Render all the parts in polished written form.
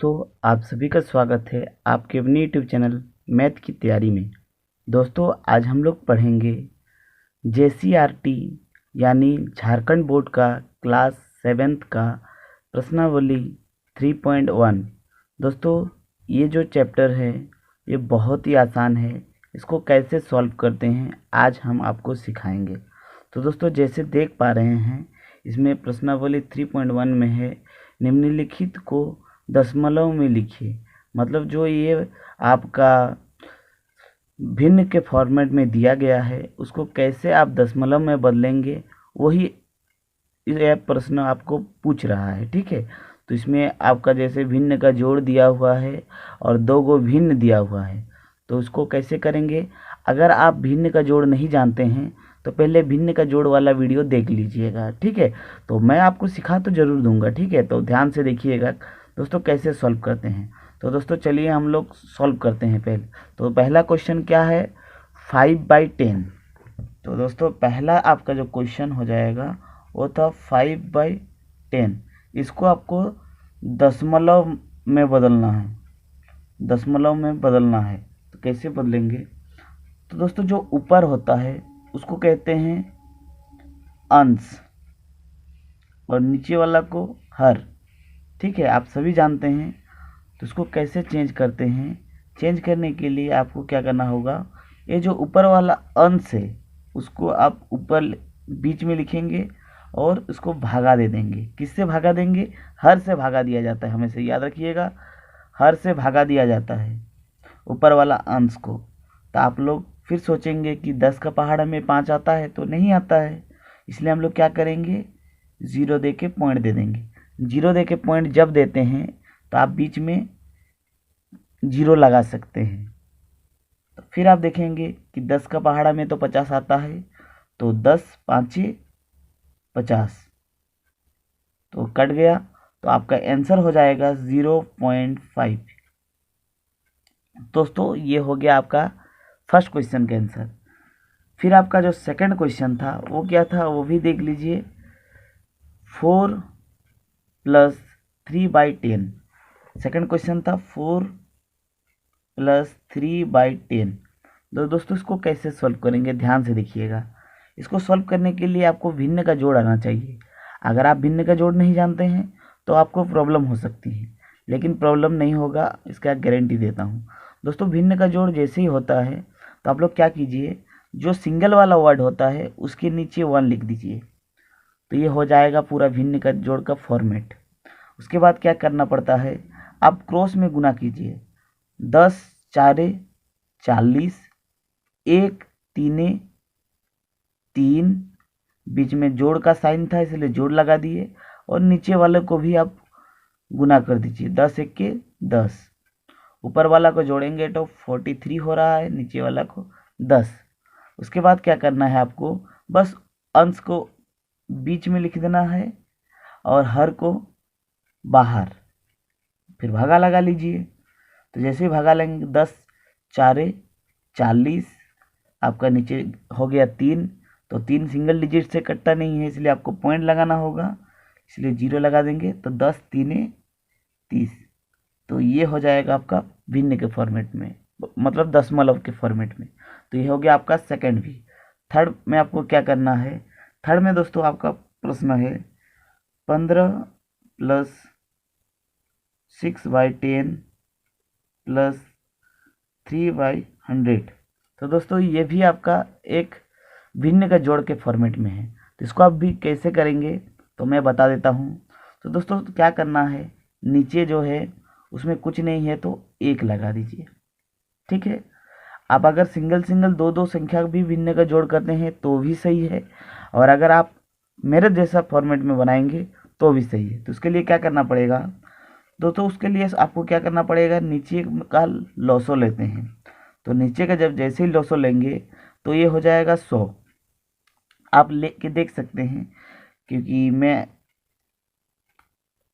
दोस्तों, आप सभी का स्वागत है आपके अपने यूट्यूब चैनल मैथ की तैयारी में। दोस्तों, आज हम लोग पढ़ेंगे JCRT यानी झारखंड बोर्ड का क्लास 7th का प्रश्नावली 3.1। दोस्तों, ये जो चैप्टर है ये बहुत ही आसान है। इसको कैसे सॉल्व करते हैं आज हम आपको सिखाएंगे। तो दोस्तों, जैसे देख पा रहे हैं इसमें प्रश्नावली 3.1 में है, निम्नलिखित को दशमलव में लिखिए। मतलब जो ये आपका भिन्न के फॉर्मेट में दिया गया है उसको कैसे आप दशमलव में बदलेंगे, वही यह प्रश्न आपको पूछ रहा है। ठीक है, तो इसमें आपका जैसे भिन्न का जोड़ दिया हुआ है और दो गो भिन्न दिया हुआ है, तो उसको कैसे करेंगे। अगर आप भिन्न का जोड़ नहीं जानते हैं तो पहले भिन्न का जोड़ वाला वीडियो देख लीजिएगा। ठीक है, तो मैं आपको सिखा तो ज़रूर दूंगा। ठीक है, तो ध्यान से देखिएगा दोस्तों कैसे सॉल्व करते हैं। तो दोस्तों चलिए हम लोग सॉल्व करते हैं। पहले तो पहला क्वेश्चन क्या है, 5/10। तो दोस्तों पहला आपका जो क्वेश्चन हो जाएगा वो था 5/10। इसको आपको दशमलव में बदलना है, दशमलव में बदलना है। तो कैसे बदलेंगे, तो दोस्तों जो ऊपर होता है उसको कहते हैं अंश और नीचे वाला को हर। ठीक है, आप सभी जानते हैं। तो इसको कैसे चेंज करते हैं, चेंज करने के लिए आपको क्या करना होगा, ये जो ऊपर वाला अंश है उसको आप ऊपर बीच में लिखेंगे और उसको भागा दे देंगे। किससे भागा देंगे, हर से भागा दिया जाता है, हमेशा याद रखिएगा, हर से भागा दिया जाता है ऊपर वाला अंश को। तो आप लोग फिर सोचेंगे कि 10 का पहाड़ा में 5 आता है, तो नहीं आता है। इसलिए हम लोग क्या करेंगे, ज़ीरो दे के पॉइंट दे देंगे। जीरो दे के पॉइंट जब देते हैं तो आप बीच में जीरो लगा सकते हैं। तो फिर आप देखेंगे कि 10 का पहाड़ा में तो 50 आता है, तो 10 पाँचे 50, तो कट गया। तो आपका आंसर हो जाएगा 0.5। दोस्तों ये हो गया आपका फर्स्ट क्वेश्चन का आंसर। फिर आपका जो सेकंड क्वेश्चन था वो क्या था, वो भी देख लीजिए। 4 + 3/10। सेकंड क्वेश्चन था 4 + 3/10। तो दोस्तों इसको कैसे सॉल्व करेंगे, ध्यान से देखिएगा। इसको सॉल्व करने के लिए आपको भिन्न का जोड़ आना चाहिए। अगर आप भिन्न का जोड़ नहीं जानते हैं तो आपको प्रॉब्लम हो सकती है, लेकिन प्रॉब्लम नहीं होगा, इसका गारंटी देता हूँ। दोस्तों भिन्न का जोड़ जैसे ही होता है तो आप लोग क्या कीजिए, जो सिंगल वाला वर्ड होता है उसके नीचे 1 लिख दीजिए। तो ये हो जाएगा पूरा भिन्न का जोड़ का फॉर्मेट। उसके बाद क्या करना पड़ता है, आप क्रॉस में गुना कीजिए। 10 4 40, 1 3 3, बीच में जोड़ का साइन था इसलिए जोड़ लगा दिए, और नीचे वाले को भी आप गुना कर दीजिए। 10 1 के 10, ऊपर वाला को जोड़ेंगे तो 43 हो रहा है, नीचे वाला को 10। उसके बाद क्या करना है आपको, बस अंश को बीच में लिख देना है और हर को बाहर, फिर भागा लगा लीजिए। तो जैसे ही भागा लेंगे 10 4 40, आपका नीचे हो गया 3। तो 3 सिंगल डिजिट से कटता नहीं है, इसलिए आपको पॉइंट लगाना होगा, इसलिए जीरो लगा देंगे। तो 10 3 30। तो ये हो जाएगा आपका भिन्न के फॉर्मेट में, मतलब दशमलव के फॉर्मेट में। तो ये हो गया आपका सेकंड भी। थर्ड में आपको क्या करना है, थर्ड में दोस्तों आपका प्रश्न है 15 + 6/10 + 3/100। तो दोस्तों ये भी आपका एक भिन्न का जोड़ के फॉर्मेट में है। तो इसको आप भी कैसे करेंगे तो मैं बता देता हूँ। तो दोस्तों क्या करना है, नीचे जो है उसमें कुछ नहीं है तो 1 लगा दीजिए। ठीक है, आप अगर सिंगल सिंगल दो दो संख्या भी भिन्न का जोड़ करते हैं तो भी सही है, और अगर आप मेरे जैसा फॉर्मेट में बनाएंगे तो भी सही है। तो उसके लिए क्या करना पड़ेगा दोस्तों, उसके लिए आपको क्या करना पड़ेगा, नीचे का लॉसो लेते हैं। तो नीचे का जब जैसे ही लॉसो लेंगे तो ये हो जाएगा 100। आप लेके देख सकते हैं, क्योंकि मैं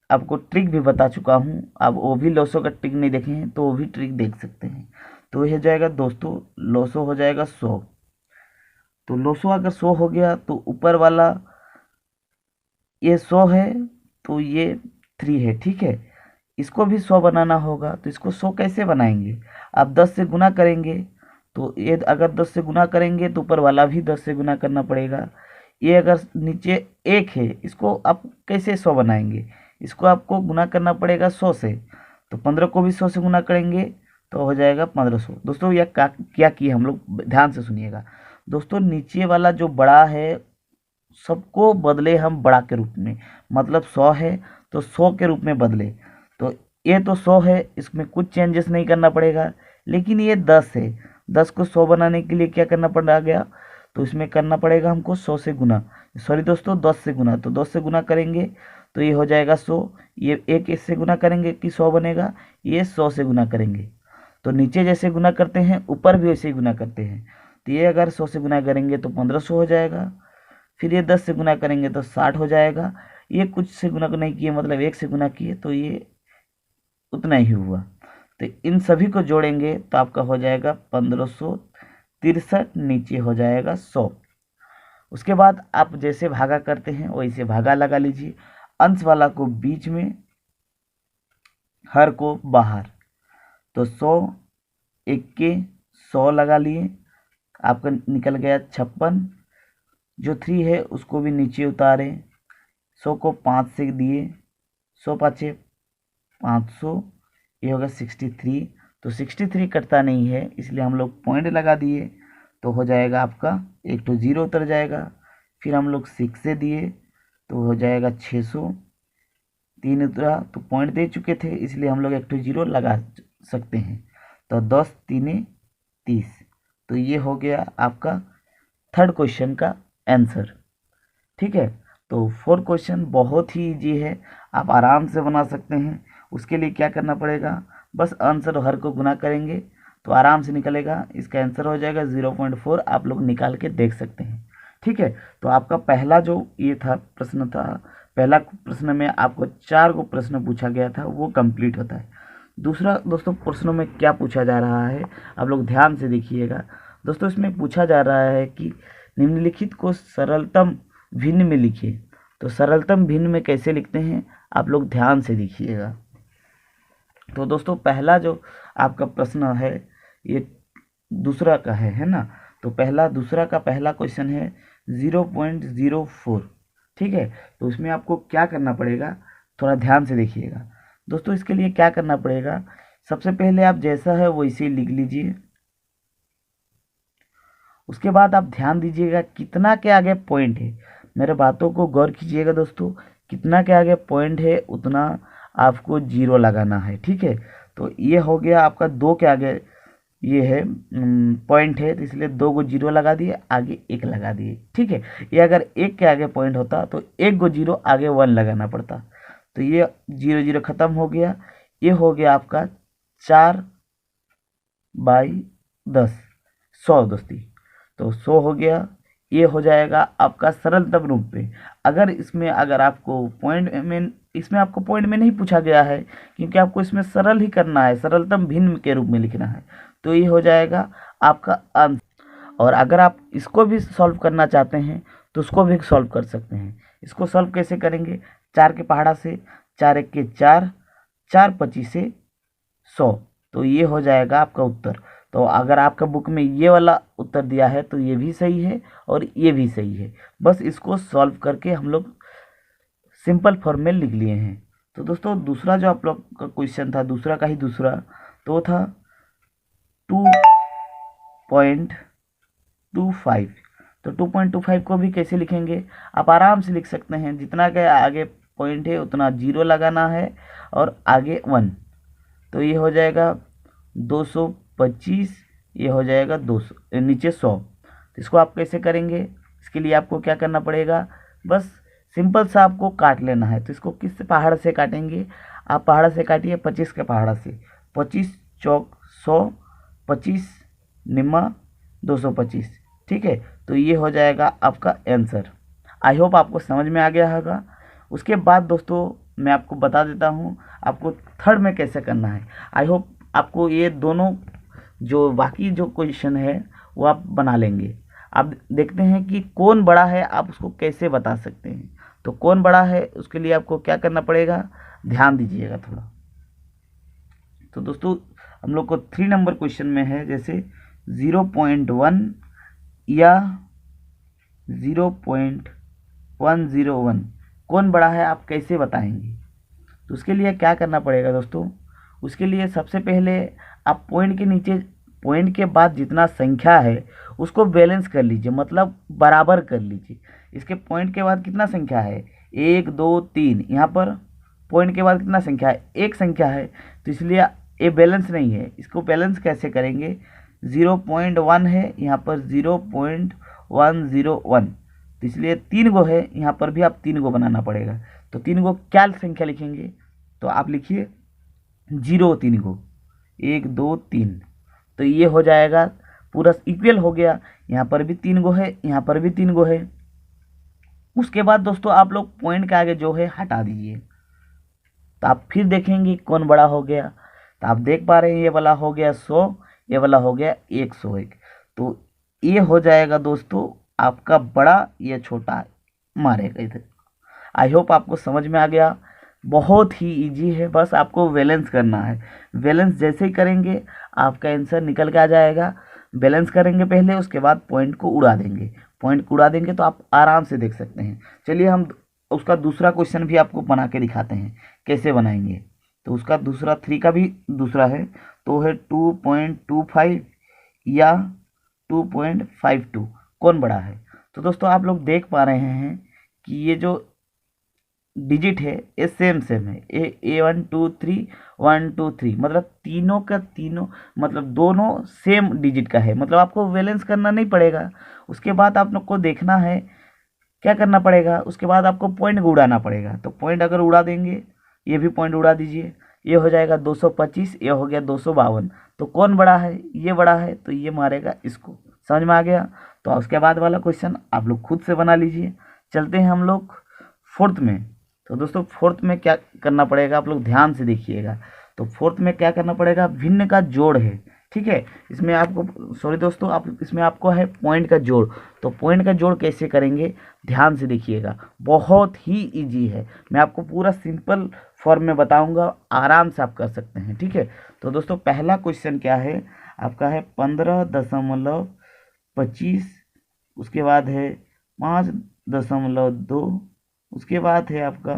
आपको ट्रिक भी बता चुका हूँ। आप वो भी लॉसो का ट्रिक नहीं देखे हैं तो वो भी ट्रिक देख सकते हैं। तो ये हो जाएगा दोस्तों, लॉसो हो जाएगा 100। तो लॉसो अगर 100 हो गया तो ऊपर वाला ये 100 है तो ये 3 है। ठीक है, इसको भी 100 बनाना होगा, तो इसको 100 कैसे बनाएंगे? आप 10 से गुना करेंगे, तो ये अगर 10 से गुना करेंगे तो ऊपर वाला भी 10 से गुना करना पड़ेगा। ये अगर नीचे 1 है, इसको आप कैसे 100 बनाएंगे? इसको आपको गुना करना पड़ेगा 100 से, तो 15 को भी 100 से गुना करेंगे तो हो जाएगा 1500। दोस्तों यह क्या किए हम लोग, ध्यान से सुनिएगा। दोस्तों नीचे वाला जो बड़ा है सबको बदले हम बड़ा के रूप में, मतलब 100 है तो 100 के रूप में बदले। तो ये तो 100 है, इसमें कुछ चेंजेस नहीं करना पड़ेगा। लेकिन ये 10 है, 10 को 100 बनाने के लिए क्या करना पड़ गया? तो इसमें करना पड़ेगा हमको 100 से गुना, सॉरी दोस्तों 10 से गुना। तो 10 से गुना करेंगे तो ये हो जाएगा 100। ये एक इससे गुना करेंगे कि 100 बनेगा, ये 100 से गुना करेंगे। तो नीचे जैसे गुना करते हैं ऊपर भी वैसे ही गुना करते हैं। तो ये अगर 100 से गुना करेंगे तो 1500 हो जाएगा। फिर ये 10 से गुना करेंगे तो 60 हो जाएगा। ये कुछ से गुना नहीं किए, मतलब 1 से गुना किए, तो ये उतना ही हुआ। तो इन सभी को जोड़ेंगे तो आपका हो जाएगा 1563, नीचे हो जाएगा 100। उसके बाद आप जैसे भागा करते हैं वैसे भागा लगा लीजिए, अंश वाला को बीच में, हर को बाहर। तो 100 1 के 100 लगा लिए, आपका निकल गया 56। जो 3 है उसको भी नीचे उतारे, 100 को 5 से दिए, 100 5 500, ये होगा 63। तो 63 कटता नहीं है, इसलिए हम लोग पॉइंट लगा दिए, तो हो जाएगा आपका एक तो 0 उतर जाएगा। फिर हम लोग 6 से दिए तो हो जाएगा 600, 3 उतरा तो पॉइंट दे चुके थे, इसलिए हम लोग एक तो 0 लगा सकते हैं। तो 10 3 30। तो ये हो गया आपका थर्ड क्वेश्चन का आंसर। ठीक है, तो फोर्थ क्वेश्चन बहुत ही इजी है, आप आराम से बना सकते हैं। उसके लिए क्या करना पड़ेगा, बस आंसर और हर को गुना करेंगे तो आराम से निकलेगा। इसका आंसर हो जाएगा 0.4, आप लोग निकाल के देख सकते हैं। ठीक है, तो आपका पहला जो ये था प्रश्न था, पहला प्रश्न में आपको 4 को प्रश्न पूछा गया था, वो कंप्लीट होता है। दूसरा दोस्तों प्रश्नों में क्या पूछा जा रहा है, आप लोग ध्यान से देखिएगा। दोस्तों इसमें पूछा जा रहा है कि निम्नलिखित को सरलतम भिन्न में लिखिए। तो सरलतम भिन्न में कैसे लिखते हैं, आप लोग ध्यान से देखिएगा। तो दोस्तों पहला जो आपका प्रश्न है ये दूसरा का है ना। तो दूसरा का पहला क्वेश्चन है 0.04। ठीक है, तो उसमें आपको क्या करना पड़ेगा, थोड़ा ध्यान से देखिएगा। दोस्तों इसके लिए क्या करना पड़ेगा, सबसे पहले आप जैसा है वैसे ही लिख लीजिए। उसके बाद आप ध्यान दीजिएगा कितना के आगे पॉइंट है, मेरे बातों को गौर कीजिएगा दोस्तों। कितना के आगे पॉइंट है उतना आपको 0 लगाना है। ठीक है, तो ये हो गया आपका 2 के आगे ये है पॉइंट है, तो इसलिए 2 को 0 लगा दिए, आगे 1 लगा दिए। ठीक है, ये अगर 1 के आगे पॉइंट होता तो 1 को 0 आगे 1 लगाना पड़ता। तो ये 0 0 खत्म हो गया। ये हो गया आपका 4/10 100 दोस्ती। तो 100 हो गया। ये हो जाएगा आपका सरलतम रूप में। अगर आपको पॉइंट में, इसमें आपको पॉइंट में नहीं पूछा गया है क्योंकि आपको इसमें सरल ही करना है, सरलतम भिन्न के रूप में लिखना है। तो ये हो जाएगा आपका आंसर। और अगर आप इसको भी सॉल्व करना चाहते हैं तो उसको भी सॉल्व कर सकते हैं। इसको सॉल्व कैसे करेंगे, 4 के पहाड़ा से, 4 1 के 4, 4 25 से 100। तो ये हो जाएगा आपका उत्तर। तो अगर आपका बुक में ये वाला उत्तर दिया है तो ये भी सही है और ये भी सही है। बस इसको सॉल्व करके हम लोग सिंपल फॉर्म में लिख लिए हैं। तो दोस्तों दूसरा जो आप लोग का क्वेश्चन था, दूसरा का ही दूसरा, तो था 2.25। तो 2.25 को भी कैसे लिखेंगे, आप आराम से लिख सकते हैं। जितना के आगे पॉइंट है उतना 0 लगाना है और आगे 1। तो ये हो जाएगा 225, ये हो जाएगा 200, नीचे 100। तो इसको आप कैसे करेंगे, इसके लिए आपको क्या करना पड़ेगा, बस सिंपल सा आपको काट लेना है। तो इसको किस पहाड़ से काटेंगे, आप पहाड़ से काटिए 25 के पहाड़ से। 25 चौक 100, 25 निम्मा 225। ठीक है, तो ये हो जाएगा आपका आंसर। आई होप आपको समझ में आ गया होगा। उसके बाद दोस्तों मैं आपको बता देता हूँ आपको थर्ड में कैसे करना है। आई होप आपको ये दोनों जो बाकी जो क्वेश्चन है वो आप बना लेंगे। अब देखते हैं कि कौन बड़ा है, आप उसको कैसे बता सकते हैं। तो कौन बड़ा है उसके लिए आपको क्या करना पड़ेगा, ध्यान दीजिएगा थोड़ा। तो दोस्तों हम लोग को 3 नंबर क्वेश्चन में है जैसे 0.1 या 0.101 कौन बड़ा है, आप कैसे बताएंगे। तो उसके लिए क्या करना पड़ेगा दोस्तों, उसके लिए सबसे पहले आप पॉइंट के नीचे, पॉइंट के बाद जितना संख्या है उसको बैलेंस कर लीजिए, मतलब बराबर कर लीजिए। इसके पॉइंट के बाद कितना संख्या है, 1 2 3, यहाँ पर पॉइंट के बाद कितना संख्या है, एक संख्या है, तो इसलिए ये बैलेंस नहीं है। इसको बैलेंस कैसे करेंगे, 0.1 है, यहाँ पर 0.101, तो इसलिए 3 गो है, यहाँ पर भी आप 3 गो बनाना पड़ेगा। तो 3 गो क्या संख्या लिखेंगे, तो आप लिखिए 0 3 गो, 1 2 3, तो ये हो जाएगा पूरा इक्वल हो गया। यहाँ पर भी 3 गो है, यहाँ पर भी 3 गो है। उसके बाद दोस्तों आप लोग पॉइंट के आगे जो है हटा दीजिए, तो आप फिर देखेंगे कौन बड़ा हो गया। तो आप देख पा रहे हैं ये वाला हो गया 100, ये वाला हो गया 101, तो ये हो जाएगा दोस्तों आपका बड़ा, ये छोटा मारेगा इधर। आई होप आपको समझ में आ गया। बहुत ही इजी है, बस आपको बैलेंस करना है। बैलेंस जैसे ही करेंगे आपका आंसर निकल के आ जाएगा। बैलेंस करेंगे पहले, उसके बाद पॉइंट को उड़ा देंगे। पॉइंट को उड़ा देंगे तो आप आराम से देख सकते हैं। चलिए हम उसका दूसरा क्वेश्चन भी आपको बना के दिखाते हैं कैसे बनाएंगे। तो उसका दूसरा 3 का भी दूसरा है, तो है 2.25 या 2.52 कौन बड़ा है। तो दोस्तों आप लोग देख पा रहे हैं कि ये जो डिजिट है ये सेम है, ए 1 2 3 1 2 3, मतलब तीनों का तीनों, मतलब दोनों सेम डिजिट का है, मतलब आपको बैलेंस करना नहीं पड़ेगा। उसके बाद आप लोग को देखना है क्या करना पड़ेगा, उसके बाद आपको पॉइंट को उड़ाना पड़ेगा। तो पॉइंट अगर उड़ा देंगे, ये भी पॉइंट उड़ा दीजिए, ये हो जाएगा 225, ये हो गया 252। तो कौन बड़ा है, ये बड़ा है, तो ये मारेगा इसको। समझ में आ गया। तो उसके बाद वाला क्वेश्चन आप लोग खुद से बना लीजिए। चलते हैं हम लोग फोर्थ में। तो दोस्तों फोर्थ में क्या करना पड़ेगा, आप लोग ध्यान से देखिएगा। तो फोर्थ में क्या करना पड़ेगा, भिन्न का जोड़ है, ठीक है। इसमें आपको, सॉरी दोस्तों, आप इसमें आपको है पॉइंट का जोड़। तो पॉइंट का जोड़ कैसे करेंगे, ध्यान से देखिएगा, बहुत ही इजी है। मैं आपको पूरा सिंपल फॉर्म में बताऊंगा, आराम से आप कर सकते हैं, ठीक है। तो दोस्तों पहला क्वेश्चन क्या है आपका, है 15.25, उसके बाद है 5.2, उसके बाद है आपका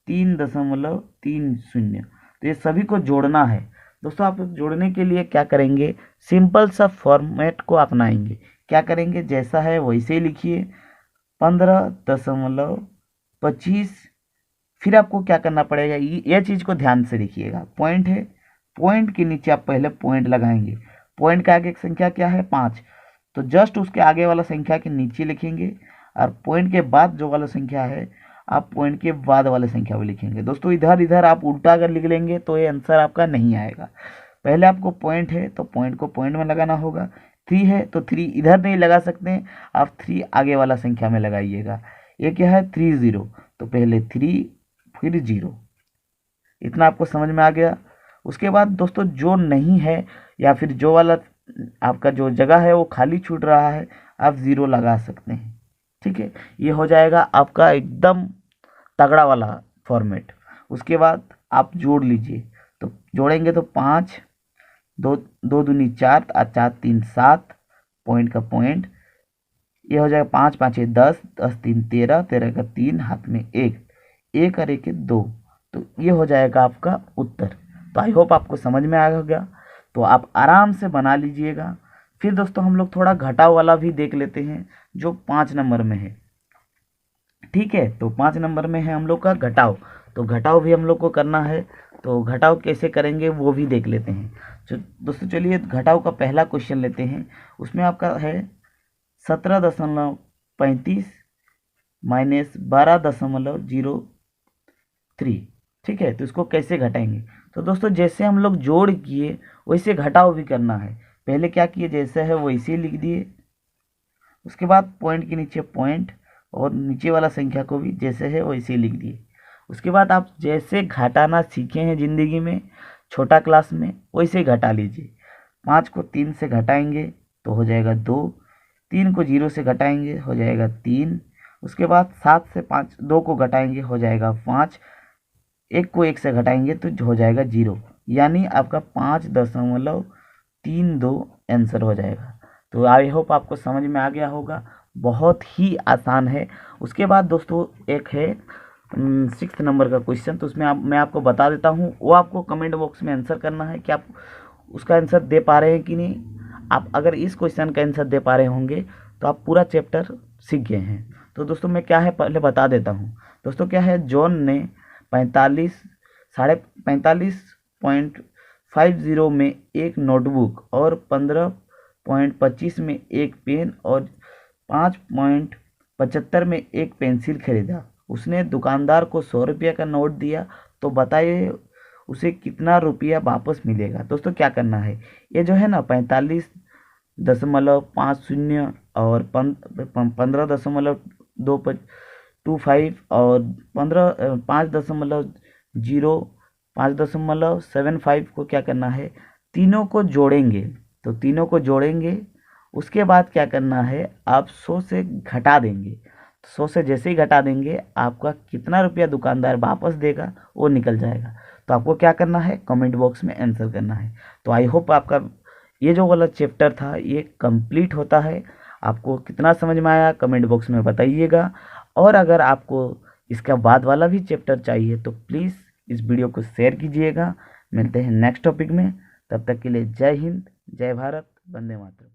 3.30। तो ये सभी को जोड़ना है। दोस्तों आप जोड़ने के लिए क्या करेंगे, सिंपल सा फॉर्मेट को अपनाएंगे। क्या करेंगे, जैसा है वैसे ही लिखिए, 15.25। फिर आपको क्या करना पड़ेगा, ये चीज़ को ध्यान से देखिएगा। पॉइंट है, पॉइंट के नीचे आप पहले पॉइंट लगाएंगे। पॉइंट के आगे एक संख्या क्या है, 5, तो जस्ट उसके आगे वाला संख्या के नीचे लिखेंगे, और पॉइंट के बाद जो वाला संख्या है आप पॉइंट के बाद वाले संख्या भी लिखेंगे। दोस्तों इधर इधर आप उल्टा अगर लिख लेंगे तो ये आंसर आपका नहीं आएगा। पहले आपको पॉइंट है तो पॉइंट को पॉइंट में लगाना होगा, 3 है तो 3 इधर नहीं लगा सकते हैं, आप 3 आगे वाला संख्या में लगाइएगा। ये क्या है, 30, तो पहले 3 फिर 0। इतना आपको समझ में आ गया। उसके बाद दोस्तों जो नहीं है, या फिर जो वाला आपका जो जगह है वो खाली छूट रहा है, आप 0 लगा सकते हैं, ठीक है। ये हो जाएगा आपका एकदम तगड़ा वाला फॉर्मेट। उसके बाद आप जोड़ लीजिए। तो जोड़ेंगे तो 5 2 2 दूनी 4 और 4 3 7, पॉइंट का पॉइंट, ये हो जाएगा 5 5 10 10 3 13 13 का 3, हाथ में 1 1 और 1 2, तो ये हो जाएगा आपका उत्तर। तो आई होप आपको समझ में आ गया। तो आप आराम से बना लीजिएगा। फिर दोस्तों हम लोग थोड़ा घटाव वाला भी देख लेते हैं जो 5 नंबर में है, ठीक है। तो 5 नंबर में है हम लोग का घटाव। तो घटाव भी हम लोग को करना है, तो घटाव कैसे करेंगे वो भी देख लेते हैं। तो दोस्तों चलिए घटाव का पहला क्वेश्चन लेते हैं। उसमें आपका है 17.35 माइनस 12.03, ठीक है। तो इसको कैसे घटाएंगे, तो दोस्तों जैसे हम लोग जोड़ किए वैसे घटाव भी करना है। पहले क्या किए, जैसे है वैसे ही लिख दिए। उसके बाद पॉइंट के नीचे पॉइंट, और नीचे वाला संख्या को भी जैसे है वैसे ही लिख दिए। उसके बाद आप जैसे घटाना सीखे हैं ज़िंदगी में छोटा क्लास में, वैसे ही घटा लीजिए। 5 को 3 से घटाएंगे तो हो जाएगा 2, 3 को 0 से घटाएंगे हो जाएगा 3, उसके बाद 7 से 5 2 को घटाएंगे हो जाएगा 5, 1 को 1 से घटाएंगे तो हो जाएगा 0। यानी आपका 5.32 आंसर हो जाएगा। तो आई होप आपको समझ में आ गया होगा, बहुत ही आसान है। उसके बाद दोस्तों एक है 6 नंबर का क्वेश्चन, तो उसमें मैं आपको बता देता हूँ, वो आपको कमेंट बॉक्स में आंसर करना है कि आप उसका आंसर दे पा रहे हैं कि नहीं। आप अगर इस क्वेश्चन का आंसर दे पा रहे होंगे तो आप पूरा चैप्टर सीख गए हैं। तो दोस्तों मैं क्या है पहले बता देता हूँ। दोस्तों क्या है, जॉन ने 45.50 में एक नोटबुक और 15.25 में एक पेन और 5.75 में एक पेंसिल खरीदा। उसने दुकानदार को 100 रुपये का नोट दिया, तो बताइए उसे कितना रुपया वापस मिलेगा। दोस्तों क्या करना है, ये जो है ना 45.50 और 15.25 और 5.75 को क्या करना है, तीनों को जोड़ेंगे। तो तीनों को जोड़ेंगे, उसके बाद क्या करना है, आप 100 से घटा देंगे। 100 से जैसे ही घटा देंगे, आपका कितना रुपया दुकानदार वापस देगा वो निकल जाएगा। तो आपको क्या करना है, कमेंट बॉक्स में आंसर करना है। तो आई होप आपका ये जो वाला चैप्टर था ये कंप्लीट होता है। आपको कितना समझ में आया कमेंट बॉक्स में बताइएगा। और अगर आपको इसका बाद वाला भी चैप्टर चाहिए तो प्लीज़ इस वीडियो को शेयर कीजिएगा। मिलते हैं नेक्स्ट टॉपिक में, तब तक के लिए जय हिंद, जय भारत, वंदे मातरम।